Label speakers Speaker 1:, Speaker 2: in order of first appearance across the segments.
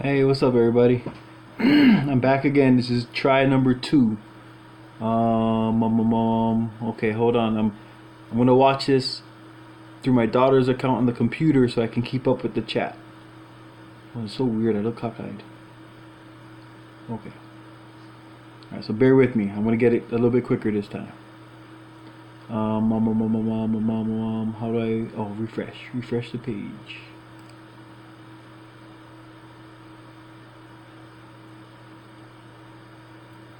Speaker 1: Hey, what's up, everybody? I'm back again. This is try number two. Okay, hold on. I'm gonna watch this through my daughter's account on the computer so I can keep up with the chat. Oh, it's so weird. I look cockeyed. Okay. All right. So bear with me. I'm gonna get it a little bit quicker this time. How do I? Oh, refresh. Refresh the page.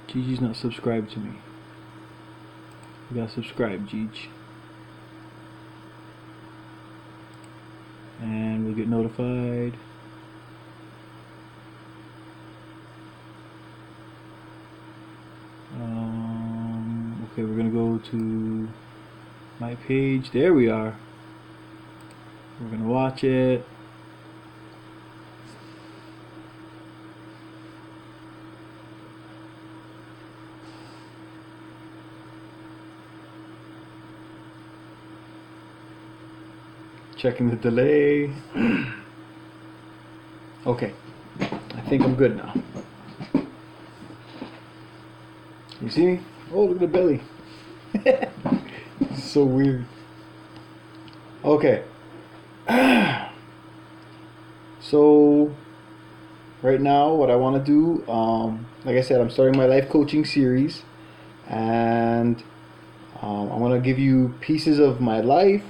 Speaker 1: Gigi's not subscribed to me. You gotta subscribe, Gigi. And we'll get notified. Okay, we're gonna go to my page. There we are. We're gonna watch it. Checking the delay. Okay, I think I'm good now. You see me? Oh, look at the belly. This is so weird. Okay. So, right now, what I want to do, like I said, I'm starting my life coaching series, and I want to give you pieces of my life,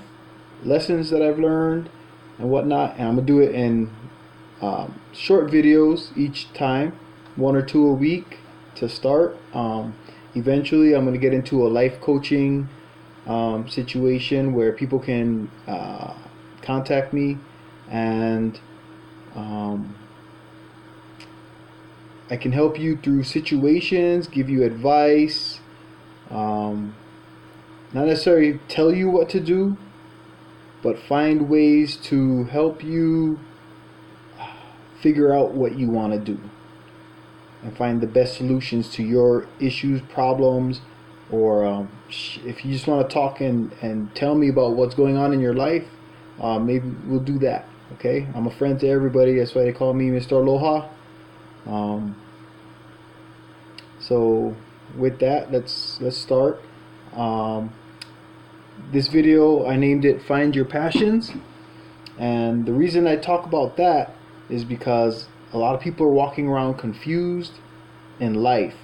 Speaker 1: lessons that I've learned, and whatnot, and I'm gonna do it in short videos each time, one or two a week to start. Eventually, I'm gonna get into a life coaching situation where people can contact me, and I can help you through situations, give you advice, not necessarily tell you what to do, but find ways to help you figure out what you want to do and find the best solutions to your issues, problems, or if you just want to talk and tell me about what's going on in your life, maybe we'll do that. Okay, I'm a friend to everybody. That's why they call me Mr. Aloha. So with that, let's start. This video, I named it "Find Your Passions," and the reason I talk about that is because a lot of people are walking around confused in life.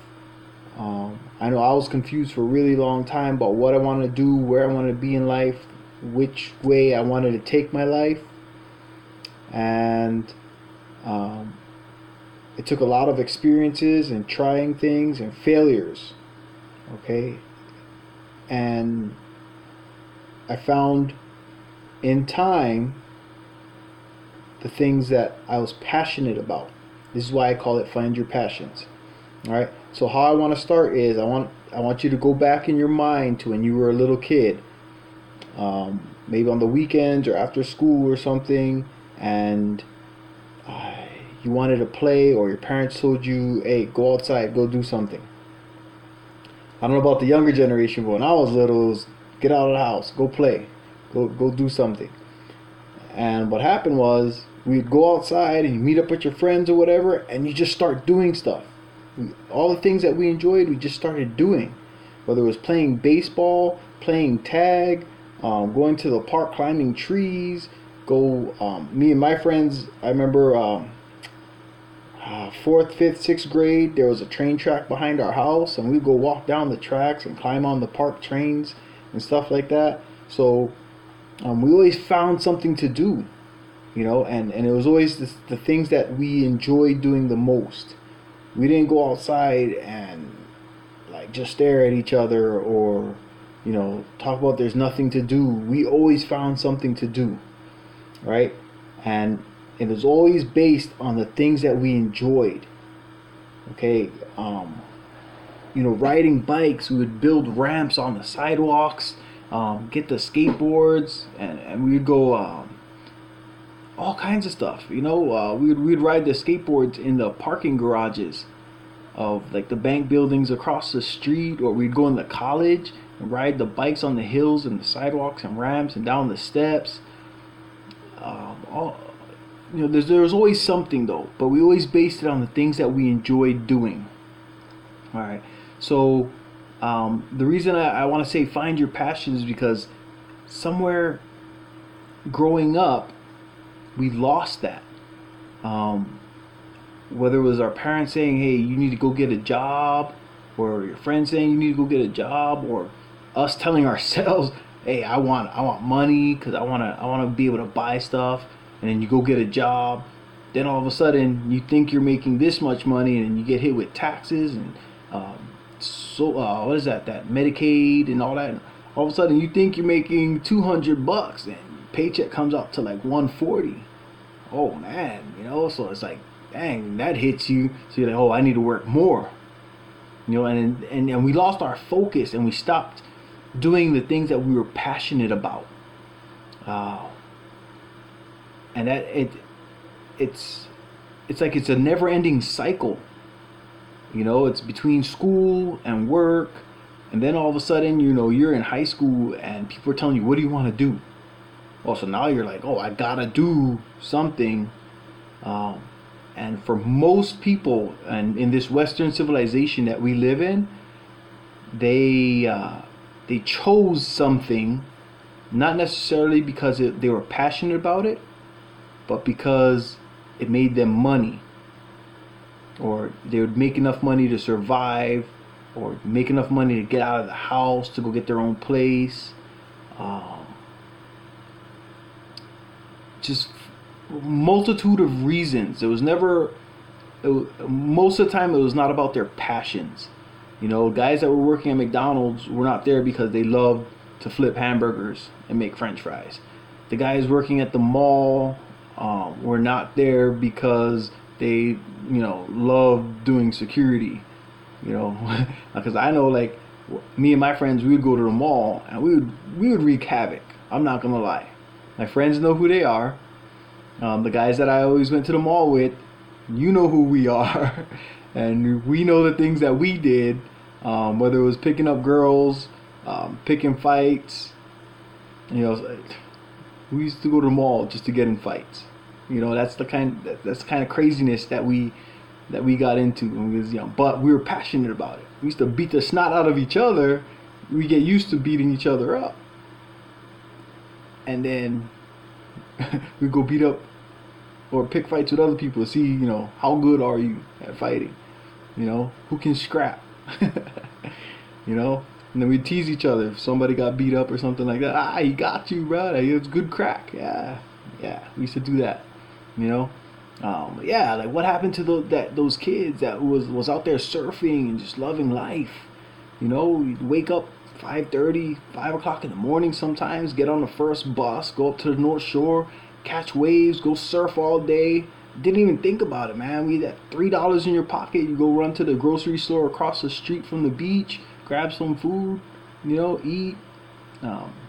Speaker 1: I know I was confused for a really long time about what I wanted to do, where I wanted to be in life, which way I wanted to take my life, and it took a lot of experiences and trying things and failures. Okay, and I found in time the things that I was passionate about. This is why I call it Find Your Passions. All right. So how I want to start is I want you to go back in your mind to when you were a little kid, maybe on the weekends or after school or something, and you wanted to play, or your parents told you, "Hey, go outside, go do something." I don't know about the younger generation, but when I was little, it was get out of the house, go play, go do something. And what happened was we'd go outside and you meet up with your friends or whatever, and you just start doing stuff. All the things that we enjoyed, we just started doing. Whether it was playing baseball, playing tag, going to the park, climbing trees. Me and my friends, I remember fourth, fifth, sixth grade, there was a train track behind our house, and we'd go walk down the tracks and climb on the park trains and stuff like that. So we always found something to do, and it was always the things that we enjoyed doing the most. We didn't go outside and like just stare at each other, or talk about there's nothing to do. We always found something to do, right? And it was always based on the things that we enjoyed. Okay, riding bikes, we would build ramps on the sidewalks, get the skateboards, and we'd go all kinds of stuff. We'd ride the skateboards in the parking garages of like the bank buildings across the street, or we'd go into college and ride the bikes on the hills and the sidewalks and ramps and down the steps. All there's always something though, but we always based it on the things that we enjoy doing. All right. So the reason I want to say find your passion is because somewhere growing up we lost that. Whether it was our parents saying, "Hey, you need to go get a job," or your friends saying you need to go get a job, or us telling ourselves, "Hey, I want money because I want to be able to buy stuff," and then you go get a job. Then all of a sudden you think you're making this much money, and you get hit with taxes and what is that Medicaid and all that. And all of a sudden you think you're making $200, and paycheck comes out to like 140. Oh man, so it's like, dang, that hits you. So you're like, oh, I need to work more. And we lost our focus, and we stopped doing the things that we were passionate about. And that it's like it's a never-ending cycle. It's between school and work, and then all of a sudden, you're in high school, and people are telling you, what do you want to do? Oh, so now you're like, oh, I gotta do something. And for most people, and in this Western civilization that we live in, they chose something, not necessarily because they were passionate about it, but because it made them money, or they would make enough money to survive, or make enough money to get out of the house to go get their own place. Just multitude of reasons. Most of the time it was not about their passions. Guys that were working at McDonald's were not there because they loved to flip hamburgers and make French fries. The guys working at the mall were not there because they loved doing security. Because I know, like, me and my friends, we would go to the mall and we would wreak havoc. I'm not gonna lie. My friends know who they are. The guys that I always went to the mall with, know who we are. And we know the things that we did, whether it was picking up girls, picking fights. We used to go to the mall just to get in fights. That's the kind of craziness that we got into when we was young. But we were passionate about it. We used to beat the snot out of each other. We get used to beating each other up. And then we go beat up or pick fights with other people to see, how good are you at fighting? Who can scrap? And then we tease each other if somebody got beat up or something like that. He got you, bro. It's good crack. Yeah. We used to do that. Like what happened to those kids that was out there surfing and just loving life? You'd wake up 5:30, 5 o'clock in the morning sometimes, get on the first bus, go up to the North Shore, catch waves, go surf all day. Didn't even think about it, man. We had $3 in your pocket. You go run to the grocery store across the street from the beach, grab some food, eat,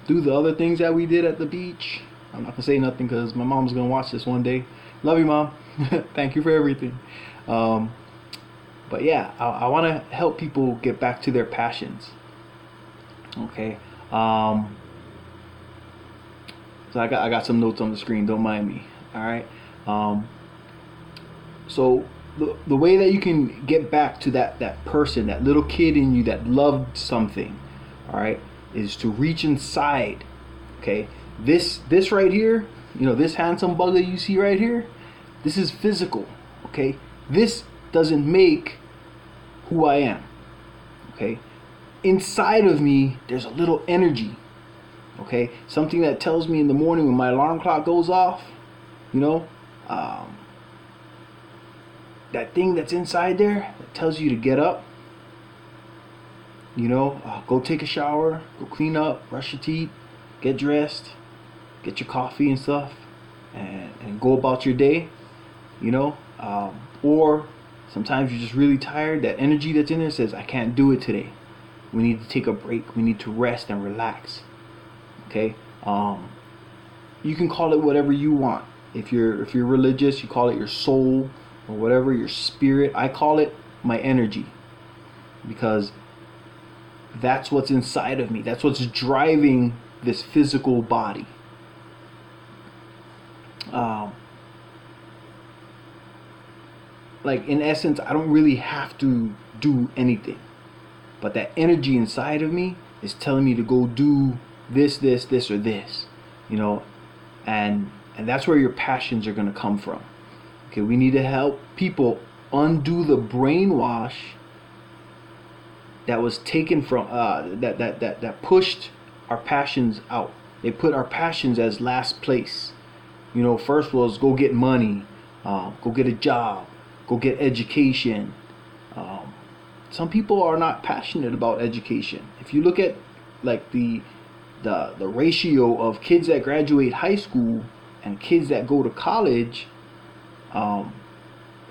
Speaker 1: do the other things that we did at the beach. I'm not gonna say nothing because my mom's gonna watch this one day. Love you, Mom. Thank you for everything. But yeah, I want to help people get back to their passions. Okay. So I got some notes on the screen. Don't mind me. All right. So the way that you can get back to that person, that little kid in you that loved something, all right, is to reach inside. Okay. This right here, this handsome bugger you see right here, this is physical. Okay. This doesn't make who I am. Okay. Inside of me, there's a little energy. Okay, something that tells me in the morning when my alarm clock goes off, that thing that's inside there that tells you to get up, go take a shower, go clean up, brush your teeth, get dressed, get your coffee and stuff, and go about your day, or sometimes you're just really tired. That energy that's in there says, I can't do it today. We need to take a break. We need to rest and relax. Okay, you can call it whatever you want. If you're religious, you call it your soul or whatever, your spirit. I call it my energy, because that's what's inside of me. That's what's driving this physical body. like in essence, I don't really have to do anything, but that energy inside of me is telling me to go do this, or this, you know, and that's where your passions are going to come from. Okay, we need to help people undo the brainwash that was taken from that pushed our passions out. They put our passions as last place. You know, first was go get money, go get a job, go get education. Some people are not passionate about education. If you look at like the ratio of kids that graduate high school and kids that go to college,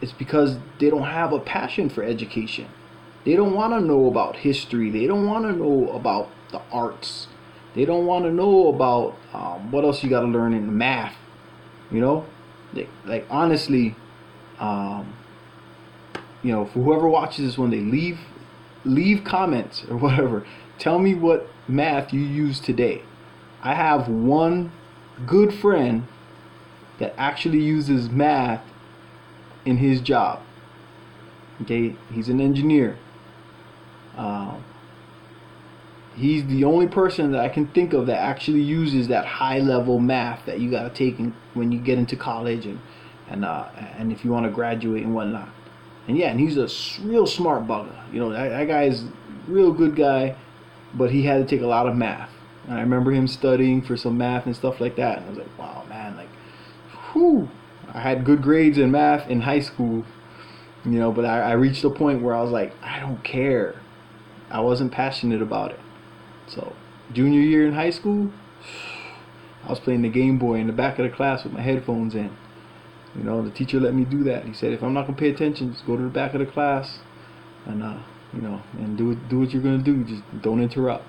Speaker 1: it's because they don't have a passion for education. They don't want to know about history. They don't want to know about the arts. They don't want to know about what else you got to learn in math. You know, like honestly, you know, for whoever watches this, when they leave comments or whatever, tell me what math you use today. I have one good friend that actually uses math in his job. Okay, he's an engineer. He's the only person that I can think of that actually uses that high level math that you got to take when you get into college and if you want to graduate and whatnot. And yeah, and he's a real smart bugger. You know, that guy is a real good guy, but he had to take a lot of math. And I remember him studying for some math and stuff like that. And I was like, wow, man, like, whew. I had good grades in math in high school, you know, but I reached a point where I was like, I don't care. I wasn't passionate about it. So, junior year in high school, I was playing the Game Boy in the back of the class with my headphones in. You know, the teacher let me do that. He said, if I'm not going to pay attention, just go to the back of the class and, you know, and do what you're going to do. Just don't interrupt.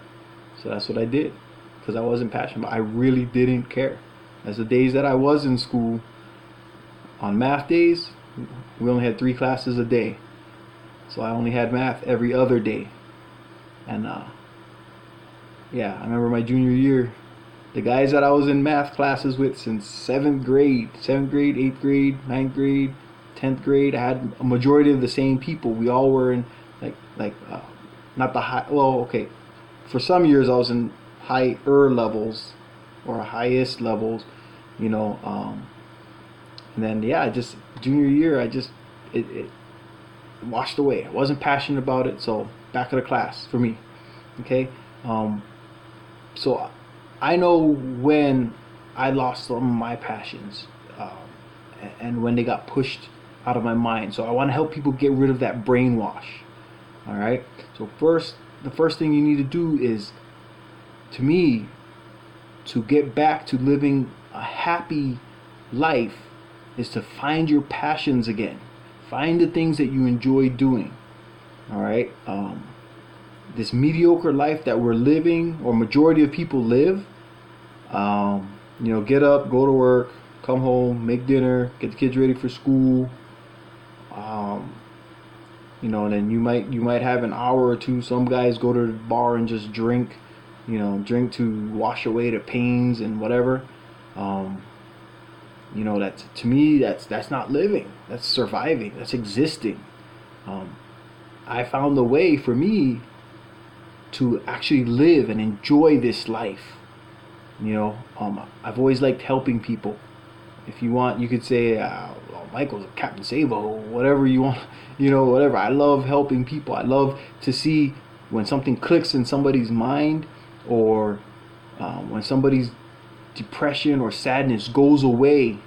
Speaker 1: So that's what I did because I wasn't passionate. But I really didn't care. As the days that I was in school, on math days, we only had 3 classes a day. So I only had math every other day. And, yeah, I remember my junior year, the guys that I was in math classes with since 7th grade, 8th grade, 9th grade, 10th grade, I had a majority of the same people. We all were in not the high, well, okay, for some years I was in higher levels or highest levels, you know, and then yeah, just junior year, it washed away. I wasn't passionate about it, so back of the class for me. Okay, so I know when I lost some of my passions, and when they got pushed out of my mind. So I want to help people get rid of that brainwash. All right. So the first thing you need to do is, to me, to get back to living a happy life, is to find your passions again. Find the things that you enjoy doing. All right. This mediocre life that we're living, or majority of people live, you know, get up, go to work, come home, make dinner, get the kids ready for school, you know, and then you might have an hour or two. Some guys go to the bar and just drink, you know, drink to wash away the pains and whatever. You know, that to me, that's not living. That's surviving. That's existing. I found a way for me to actually live and enjoy this life. You know, I've always liked helping people. If you want, you could say, well, Michael's a Captain Savo, whatever you want, you know, whatever. I love helping people. I love to see when something clicks in somebody's mind, or when somebody's depression or sadness goes away,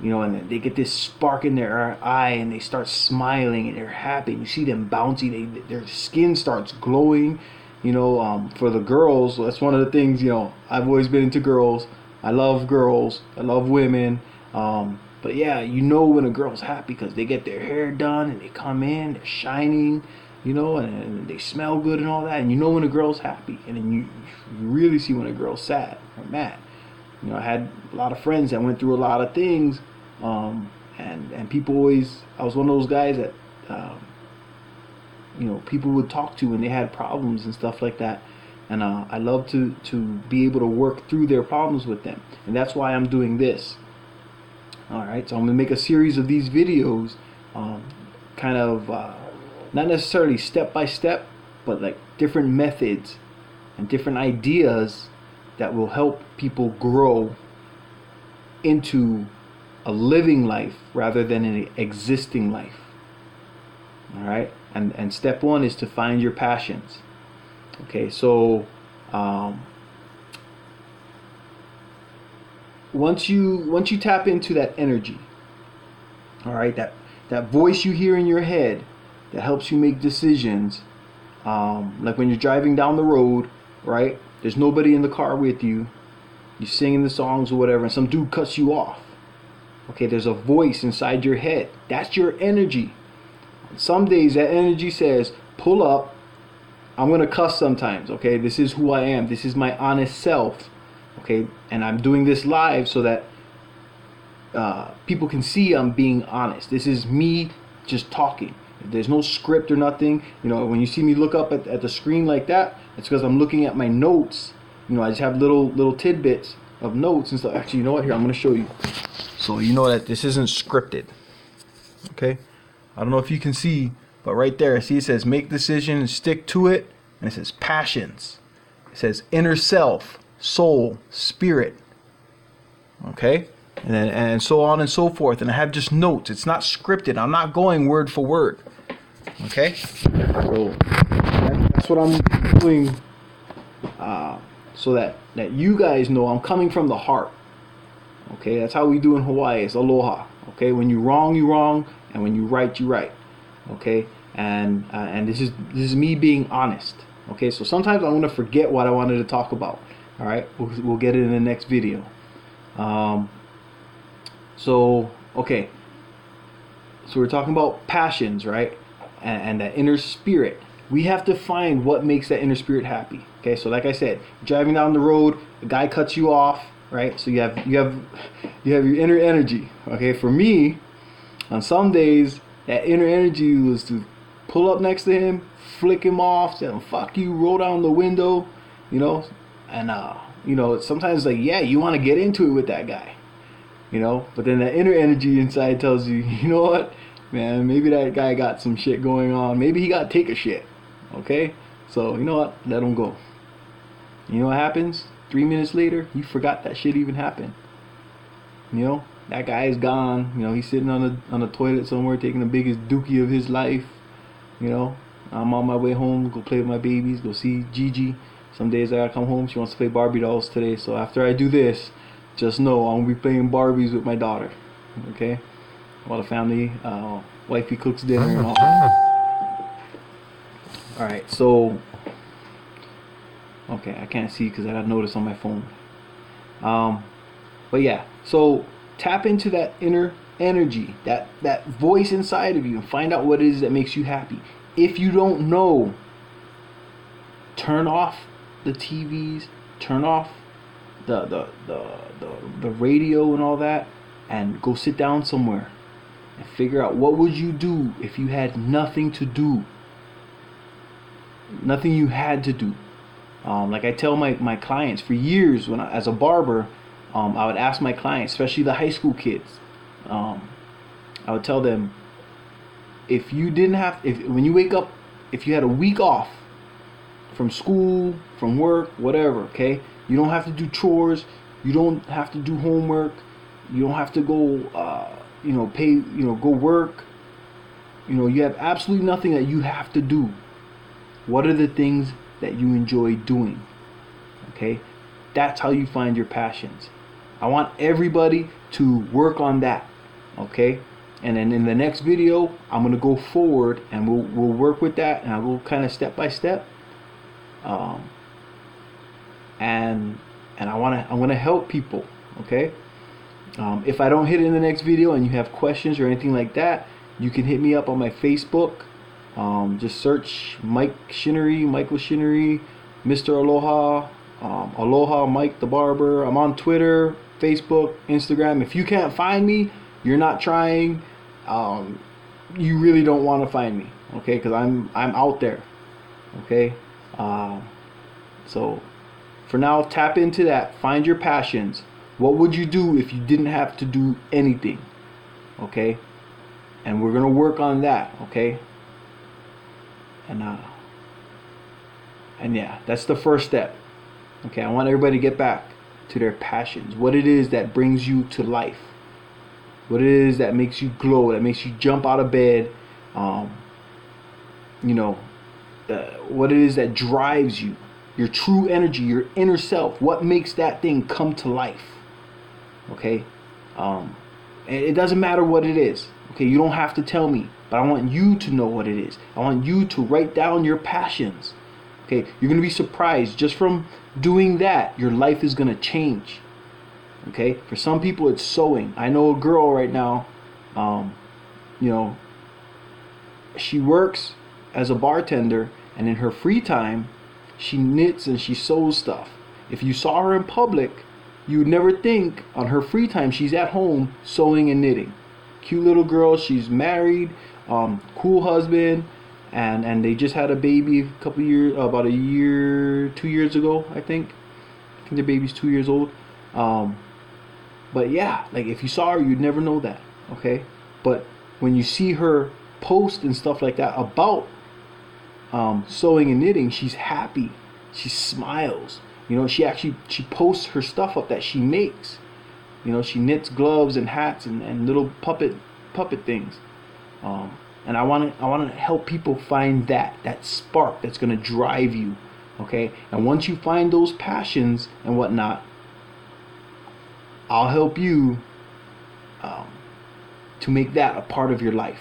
Speaker 1: you know, and they get this spark in their eye and they start smiling and they're happy. And you see them bouncy, their skin starts glowing. You know, for the girls, that's one of the things, you know, I've always been into girls. I love girls. I love women. But yeah, you know when a girl's happy because they get their hair done and they come in, they're shining, you know, and they smell good and all that. And you know when a girl's happy. And then you really see when a girl's sad or mad. You know, I had a lot of friends that went through a lot of things. And people always, I was one of those guys that, you know, people would talk to when they had problems and stuff like that. And I love to be able to work through their problems with them. And that's why I'm doing this. Alright, so I'm going to make a series of these videos kind of not necessarily step by step, but like different methods and different ideas that will help people grow into a living life rather than an existing life. All right, and step one is to find your passions. Okay, so once you tap into that energy, all right, that voice you hear in your head that helps you make decisions, like when you're driving down the road, right? There's nobody in the car with you. You're singing the songs or whatever, and some dude cuts you off. Okay, there's a voice inside your head. That's your energy. Some days that energy says, pull up. I'm going to cuss sometimes, okay? This is who I am. This is my honest self, okay? And I'm doing this live so that people can see I'm being honest. This is me just talking. There's no script or nothing. You know, when you see me look up at the screen like that, it's because I'm looking at my notes. You know, I just have little tidbits of notes and stuff. Actually, you know what? Here, I'm going to show you. So you know that this isn't scripted, okay? I don't know if you can see, but right there, see, it says make decision and stick to it. And it says passions. It says inner self, soul, spirit. Okay? And so on and so forth. And I have just notes. It's not scripted. I'm not going word for word. Okay? So that's what I'm doing, so that you guys know I'm coming from the heart. Okay? That's how we do in Hawaii. It's aloha. Okay? When you wrong, you wrong. And when you right, you right. Okay? And this is me being honest. Okay? So sometimes I'm going to forget what I wanted to talk about. All right? We'll get it in the next video. So, okay. So we're talking about passions, right? And that inner spirit. We have to find what makes that inner spirit happy. Okay? So like I said, driving down the road, a guy cuts you off, right? So you have your inner energy. Okay? For me, on some days, that inner energy was to pull up next to him, flick him off, say, fuck you, roll down the window, you know, and you know, sometimes like, yeah, you want to get into it with that guy, you know, but then that inner energy inside tells you, you know what, man, maybe that guy got some shit going on, maybe he got to take a shit, okay, so you know what, let him go. You know what happens? 3 minutes later, you forgot that shit even happened, you know. That guy is gone. You know, he's sitting on the toilet somewhere taking the biggest dookie of his life. You know, I'm on my way home, go play with my babies, go see Gigi. Some days I gotta come home. She wants to play Barbie dolls today. So after I do this, just know I'm gonna be playing Barbies with my daughter. Okay? While the family, wifey cooks dinner and all. Alright, so okay, I can't see because I got notice on my phone. But yeah, so tap into that inner energy, that voice inside of you, and find out what it is that makes you happy. If you don't know, turn off the TVs, turn off the radio and all that, and go sit down somewhere and figure out what would you do if you had nothing to do, nothing you had to do. Like I tell my clients for years, as a barber, I would ask my clients, especially the high school kids, I would tell them, if you didn't have, when you wake up, if you had a week off from school, from work, whatever, okay, you don't have to do chores, you don't have to do homework, you don't have to go, go work, you have absolutely nothing that you have to do. What are the things that you enjoy doing? Okay, that's how you find your passions. I want everybody to work on that, okay? And then in the next video, I'm gonna go forward and we'll work with that, and I'll go kind of step by step. And I wanna help people, okay? If I don't hit it in the next video and you have questions or anything like that, you can hit me up on my Facebook. Just search Michael Shinnery, Mr. Aloha, Aloha Mike the Barber. I'm on Twitter, Facebook, Instagram. If you can't find me, you're not trying. You really don't want to find me, okay? Because I'm out there, okay? So for now, tap into that. Find your passions. What would you do if you didn't have to do anything? Okay? and we're gonna work on that, okay? And and yeah, that's the first step. Okay, I want everybody to get back to their passions. What it is that brings you to life. What it is that makes you glow, that makes you jump out of bed. You know, what it is that drives you. Your true energy, your inner self. What makes that thing come to life. Okay? It doesn't matter what it is. Okay, you don't have to tell me. But I want you to know what it is. I want you to write down your passions. Okay, you're going to be surprised. Just from doing that, your life is going to change. Okay, for some people it's sewing. I know a girl right now, you know, she works as a bartender, and in her free time, she knits and she sews stuff. If you saw her in public, you would never think on her free time she's at home sewing and knitting. Cute little girl, she's married, cool husband, and they just had a baby a couple years, about a year, 2 years ago, I think. I think the baby's 2 years old. But yeah, like if you saw her, you'd never know that, okay? But when you see her post and stuff like that about sewing and knitting, she's happy. She smiles. You know, she posts her stuff up that she makes. You know, she knits gloves and hats and little puppet things. And I want to help people find that spark that's going to drive you, okay? And once you find those passions and whatnot, I'll help you to make that a part of your life,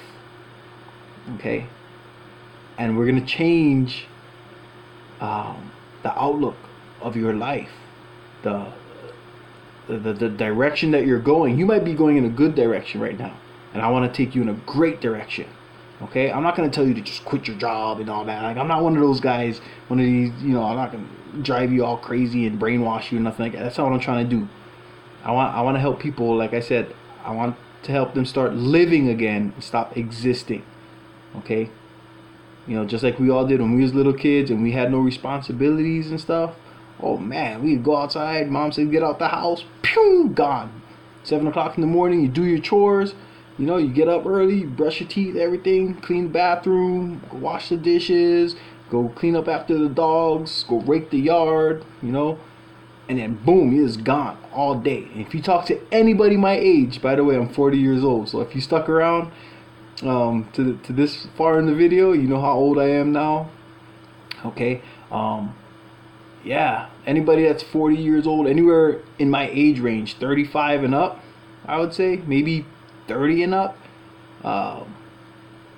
Speaker 1: okay? And we're going to change the outlook of your life, the direction that you're going. You might be going in a good direction right now, and I want to take you in a great direction. Okay, I'm not going to tell you to just quit your job and all that. Like, I'm not one of those guys, one of these, you know, I'm not going to drive you all crazy and brainwash you and nothing like that. That's not what I'm trying to do. I want to help people. Like I said, I want to help them start living again and stop existing. Okay, you know, just like we all did when we was little kids and we had no responsibilities and stuff. Oh man, we'd go outside. Mom said, "Get out the house." Pew, gone. 7 o'clock in the morning, you do your chores. You know, you get up early, you brush your teeth, everything, clean the bathroom, go wash the dishes, go clean up after the dogs, go rake the yard, you know, and then boom, you're just gone all day. And if you talk to anybody my age, by the way, I'm 40 years old, so if you stuck around to this far in the video, you know how old I am now. Okay, yeah, anybody that's 40 years old, anywhere in my age range, 35 and up, I would say, maybe 30 and up,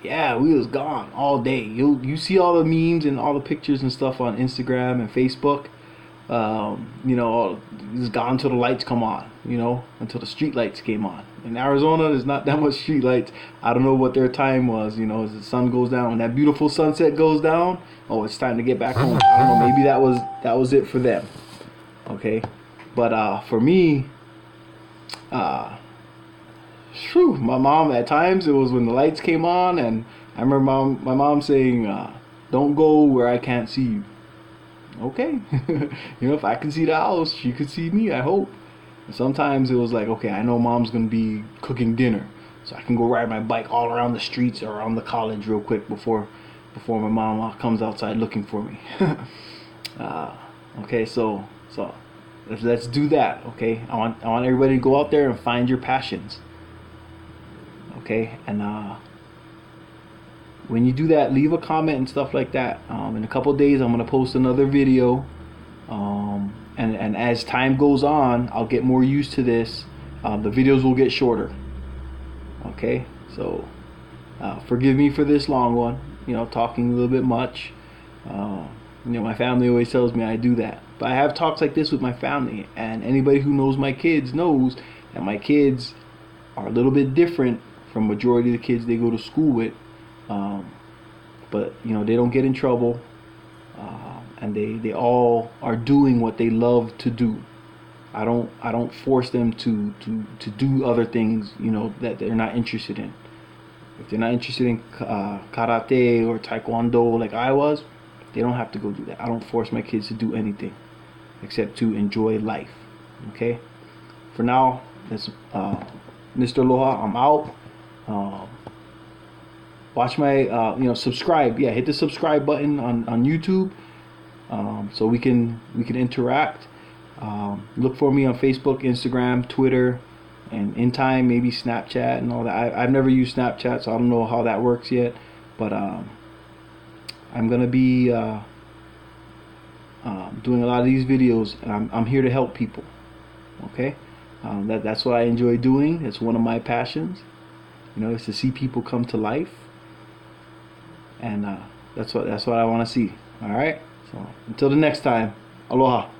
Speaker 1: yeah, we was gone all day. You see all the memes and all the pictures and stuff on Instagram and Facebook. You know, it's gone until the lights come on, you know, until the street lights came on. In Arizona, there's not that much street lights. I don't know what their time was, you know, as the sun goes down, when that beautiful sunset goes down, oh, it's time to get back home. I don't know, maybe that was it for them. Okay, but for me, my mom, at times it was when the lights came on, and I remember my mom saying, "Don't go where I can't see you." Okay, you know, if I can see the house, she could see me, I hope. And sometimes it was like, okay, I know mom's gonna be cooking dinner, so I can go ride my bike all around the streets or around the college real quick before my mom comes outside looking for me. Okay, so let's do that. Okay, I want everybody to go out there and find your passions. Okay, and when you do that, leave a comment and stuff like that. In a couple of days, I'm gonna post another video, and as time goes on, I'll get more used to this. The videos will get shorter. Okay, so forgive me for this long one. You know, talking a little bit much. You know, my family always tells me I do that, but I have talks like this with my family, and anybody who knows my kids knows that my kids are a little bit different from majority of the kids they go to school with. But you know, they don't get in trouble, and they all are doing what they love to do. I don't force them to do other things, you know, that they're not interested in. If they're not interested in karate or taekwondo like I was, they don't have to go do that. I don't force my kids to do anything except to enjoy life. Okay, for now, that's Mr. Aloha. I'm out. watch my subscribe. Yeah, hit the subscribe button on YouTube, so we can interact. Look for me on Facebook, Instagram, Twitter, and in time maybe Snapchat and all that. I've never used Snapchat, so I don't know how that works yet, but I'm gonna be doing a lot of these videos, and I'm here to help people. Okay, that's what I enjoy doing. It's one of my passions. Is to see people come to life, and that's what I want to see. All right. So until the next time, aloha.